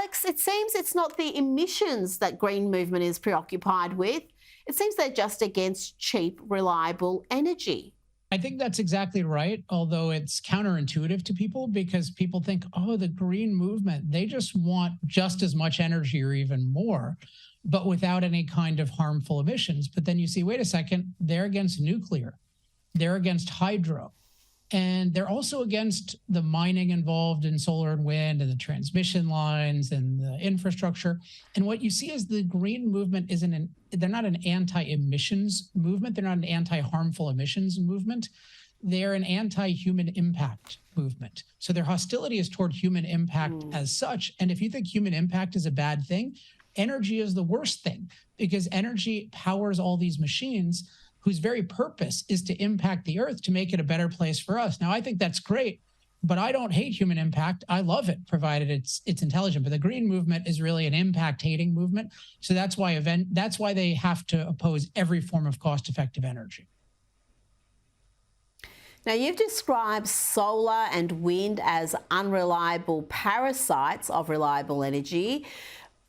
Alex, it seems it's not the emissions that Green Movement is preoccupied with. It seems they're just against cheap, reliable energy. I think that's exactly right, although it's counterintuitive to people because people think, oh, the green movement, they just want just as much energy or even more, but without any kind of harmful emissions. But then you see, wait a second, they're against nuclear, they're against hydro, and they're also against the mining involved in solar and wind and the transmission lines and the infrastructure. And what you see is the green movement they're not an anti-emissions movement. They're not an anti-harmful emissions movement. They're an anti-human impact movement. So their hostility is toward human impact as such. And if you think human impact is a bad thing, energy is the worst thing because energy powers all these machines whose very purpose is to impact the earth to make it a better place for us. Now, I think that's great, but I don't hate human impact. I love it, provided it's intelligent. But the green movement is really an impact-hating movement. So that's why they have to oppose every form of cost-effective energy. Now, you've described solar and wind as unreliable parasites of reliable energy.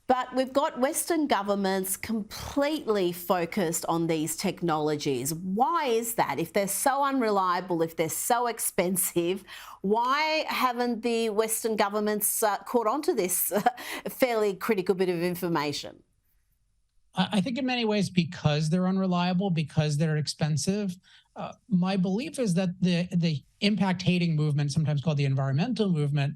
But we've got Western governments completely focused on these technologies. Why is that? If they're so unreliable, if they're so expensive, why haven't the Western governments caught on to this fairly critical bit of information? I think in many ways because they're unreliable, because they're expensive. My belief is that the impact-hating movement, sometimes called the environmental movement,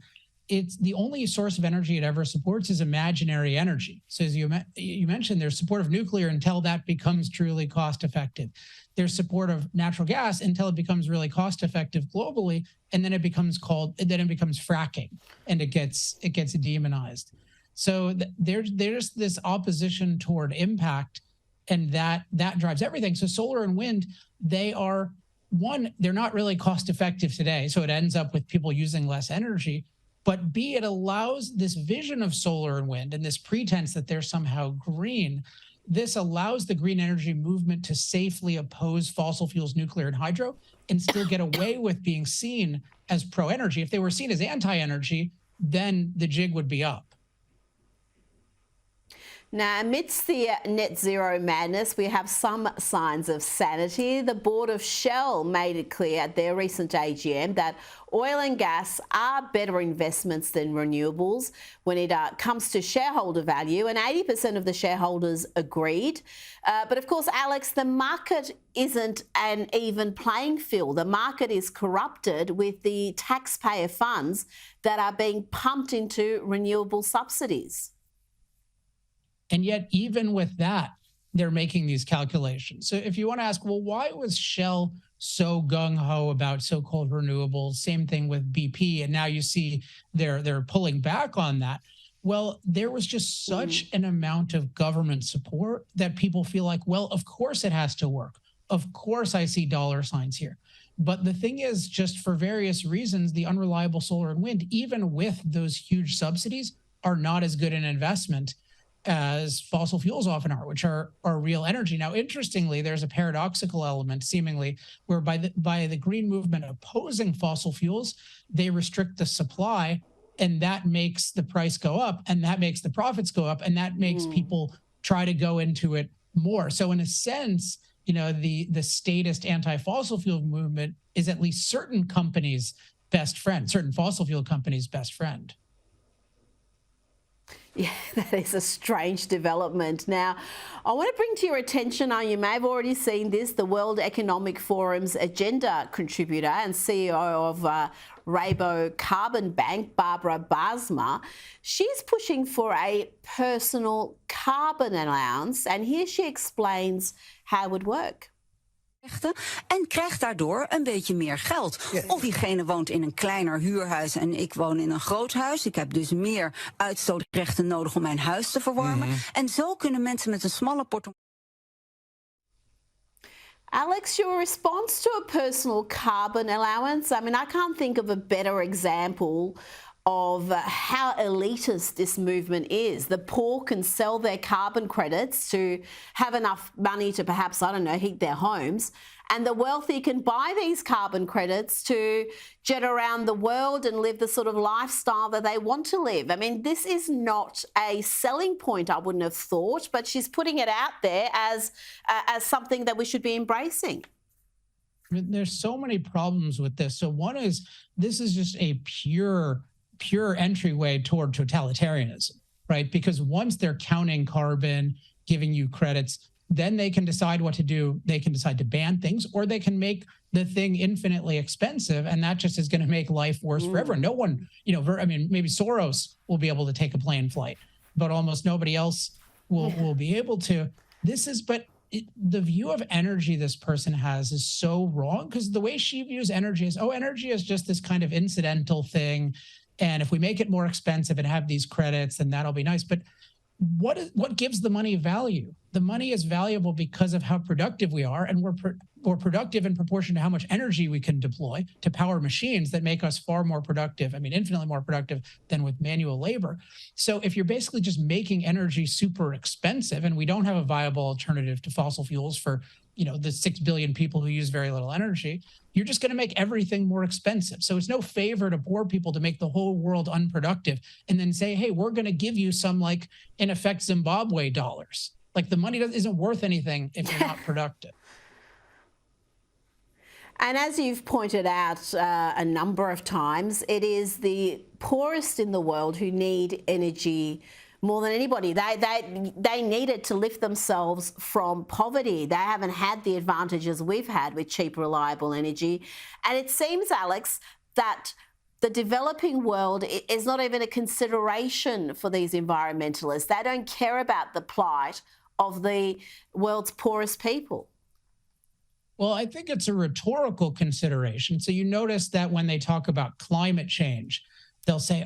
it's the only source of energy it ever supports is imaginary energy. So as you mentioned, there's support of nuclear until that becomes truly cost effective. There's support of natural gas until it becomes really cost effective globally, and then it becomes fracking, and it gets demonized. So there's this opposition toward impact, and that drives everything. So solar and wind, they're not really cost effective today. So it ends up with people using less energy. But B, it allows this vision of solar and wind and this pretense that they're somehow green. This allows the green energy movement to safely oppose fossil fuels, nuclear, and hydro, and still get away with being seen as pro-energy. If they were seen as anti-energy, then the jig would be up. Now, amidst the net zero madness, we have some signs of sanity. The board of Shell made it clear at their recent AGM that oil and gas are better investments than renewables when it comes to shareholder value, and 80% of the shareholders agreed. But of course, Alex, the market isn't an even playing field. The market is corrupted with the taxpayer funds that are being pumped into renewable subsidies. And yet, even with that, they're making these calculations. So if you want to ask, well, why was Shell so gung-ho about so-called renewables? Same thing with BP. And now you see they're pulling back on that. Well, there was just such an amount of government support that people feel like, well, of course it has to work. Of course I see dollar signs here. But the thing is, just for various reasons, the unreliable solar and wind, even with those huge subsidies, are not as good an investment as fossil fuels often are, which are real energy. Now, interestingly, there's a paradoxical element, seemingly, where by the green movement opposing fossil fuels, they restrict the supply, and that makes the price go up, and that makes the profits go up, and that makes people try to go into it more. So in a sense, the statist anti-fossil fuel movement is at least certain companies' best friend, certain fossil fuel companies' best friend. Yeah, that is a strange development. Now, I want to bring to your attention, you may have already seen this, the World Economic Forum's agenda contributor and CEO of Rabo Carbon Bank, Barbara Basma. She's pushing for a personal carbon allowance, and here she explains how it would work. En krijgt daardoor een beetje meer geld. Of diegene woont in een kleiner huurhuis en ik woon in een groot huis. Ik heb dus meer uitstootrechten nodig om mijn huis te verwarmen. En zo kunnen mensen met een smalle portemonnee. Alex, your response to a personal carbon allowance? I mean, I can't think of a better example of how elitist this movement is. The poor can sell their carbon credits to have enough money to perhaps, I don't know, heat their homes. And the wealthy can buy these carbon credits to jet around the world and live the sort of lifestyle that they want to live. I mean, this is not a selling point, I wouldn't have thought, but she's putting it out there as something that we should be embracing. There's so many problems with this. So one is, this is just a pure entryway toward totalitarianism, right? Because once they're counting carbon, giving you credits, then they can decide what to do. They can decide to ban things, or they can make the thing infinitely expensive, and that just is going to make life worse for everyone. No one, I mean, maybe Soros will be able to take a plane flight, but almost nobody else will be able to. The view of energy this person has is so wrong, because the way she views energy is, energy is just this kind of incidental thing. And if we make it more expensive and have these credits, then that'll be nice. But what gives the money value? The money is valuable because of how productive we are, and we're productive in proportion to how much energy we can deploy to power machines that make us far more productive. I mean, infinitely more productive than with manual labor. So if you're basically just making energy super expensive, and we don't have a viable alternative to fossil fuels for the 6 billion people who use very little energy, you're just going to make everything more expensive. So it's no favor to poor people to make the whole world unproductive and then say, hey, we're going to give you some, like, in effect, Zimbabwe dollars. Like, the money isn't worth anything if you're not productive. And as you've pointed out a number of times, it is the poorest in the world who need energy more than anybody. They need it to lift themselves from poverty. They haven't had the advantages we've had with cheap, reliable energy. And it seems, Alex, that the developing world is not even a consideration for these environmentalists. They don't care about the plight of the world's poorest people. Well, I think it's a rhetorical consideration. So you notice that when they talk about climate change, they'll say,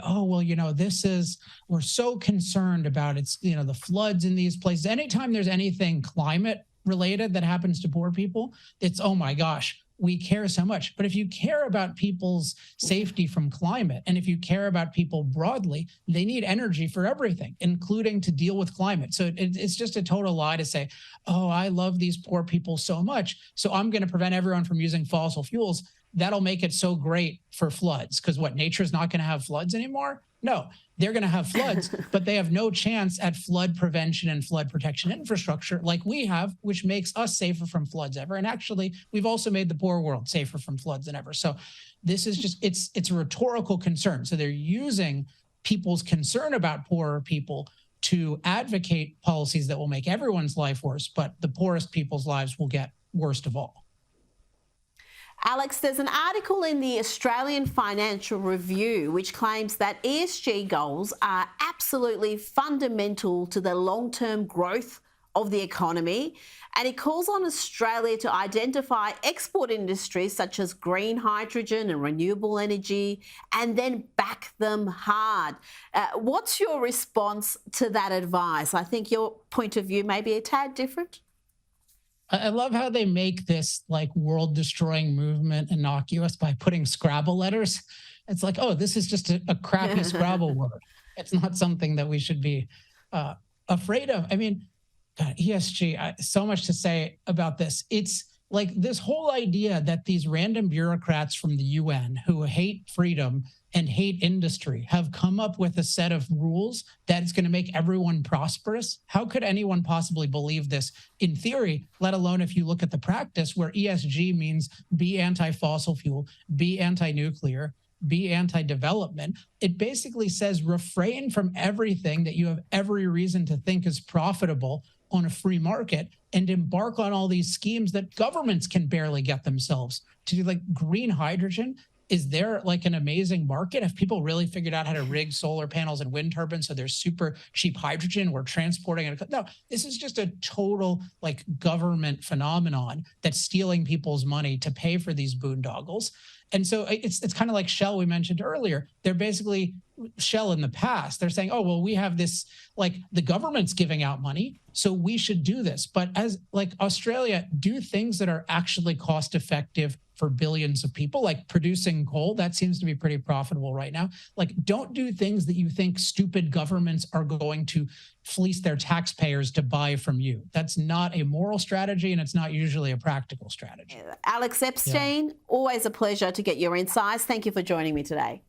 we're so concerned about the floods in these places. Anytime there's anything climate related that happens to poor people, it's, oh my gosh, we care so much. But if you care about people's safety from climate, and if you care about people broadly, they need energy for everything, including to deal with climate. So it's just a total lie to say, I love these poor people so much, so I'm going to prevent everyone from using fossil fuels. That'll make it so great for floods. Because nature's not going to have floods anymore? No, they're going to have floods, but they have no chance at flood prevention and flood protection infrastructure like we have, which makes us safer from floods ever. And actually, we've also made the poor world safer from floods than ever. So this is just, it's a rhetorical concern. So they're using people's concern about poorer people to advocate policies that will make everyone's life worse, but the poorest people's lives will get worst of all. Alex, there's an article in the Australian Financial Review which claims that ESG goals are absolutely fundamental to the long-term growth of the economy, and it calls on Australia to identify export industries such as green hydrogen and renewable energy and then back them hard. What's your response to that advice? I think your point of view may be a tad different. I love how they make this world-destroying movement innocuous by putting Scrabble letters. It's like, this is just a crappy Scrabble word. It's not something that we should be afraid of. I mean, God, ESG, so much to say about this. It's like this whole idea that these random bureaucrats from the UN who hate freedom and hate industry have come up with a set of rules that is going to make everyone prosperous. How could anyone possibly believe this in theory, let alone if you look at the practice, where ESG means be anti-fossil fuel, be anti-nuclear, be anti-development? It basically says refrain from everything that you have every reason to think is profitable on a free market, and embark on all these schemes that governments can barely get themselves to do, like green hydrogen. Is there an amazing market? Have people really figured out how to rig solar panels and wind turbines so there's super cheap hydrogen we're transporting it? No, this is just a total government phenomenon that's stealing people's money to pay for these boondoggles. And so it's kind of like Shell we mentioned earlier. They're basically Shell in the past. They're saying, oh, well, we have this, like the government's giving out money, so we should do this. But as like Australia, do things that are actually cost effective for billions of people, like producing coal. That seems to be pretty profitable right now. Like, don't do things that you think stupid governments are going to fleece their taxpayers to buy from you. That's not a moral strategy, and it's not usually a practical strategy. Alex Epstein, always a pleasure to get your insights. Thank you for joining me today.